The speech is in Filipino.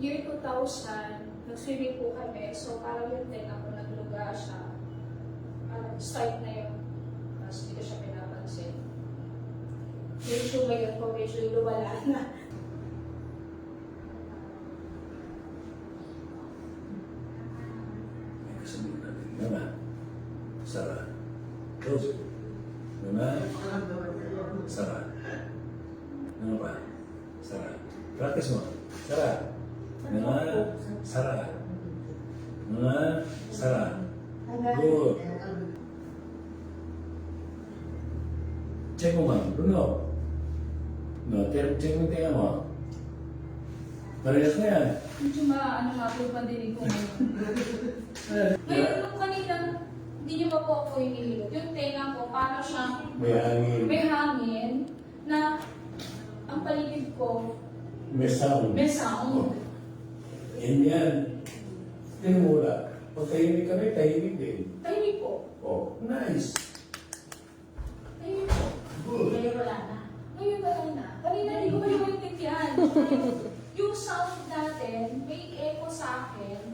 year 2000, nag-swimming po kami. So, parang yung tenga ko nagluga siya. Parang start na yun. Tapos hindi ko siya pinapansin. Medyo ngayon po, medyo luwala na. Sabihin natin, Mama, Sarah, close. Mama, Sarah. Ano pa? Sarah. Practice mo. Sarah. Mama, Sarah. Mama, Sarah. Good. Check mo, ma'am. Bruno. No, check mo yung tinga mo. Parehas na yan. Medyo ano nga po yung pandinig ko ngayon. Ngayon, nung kanina, hindi niyo pa po ako hinihilot. Yung tenga ko, parang siyang May hangin. na ang paligid ko, May sound. may sound. Yan yan. Tinumula. Pag tahimik kami, tahimik din. Tahimik po. Oh, nice. Tahimik po. Good. Ngayon wala na. Ngayon wala na. Kanina hindi ko pa yung maintindihan. Yung sound natin, may echo sa akin.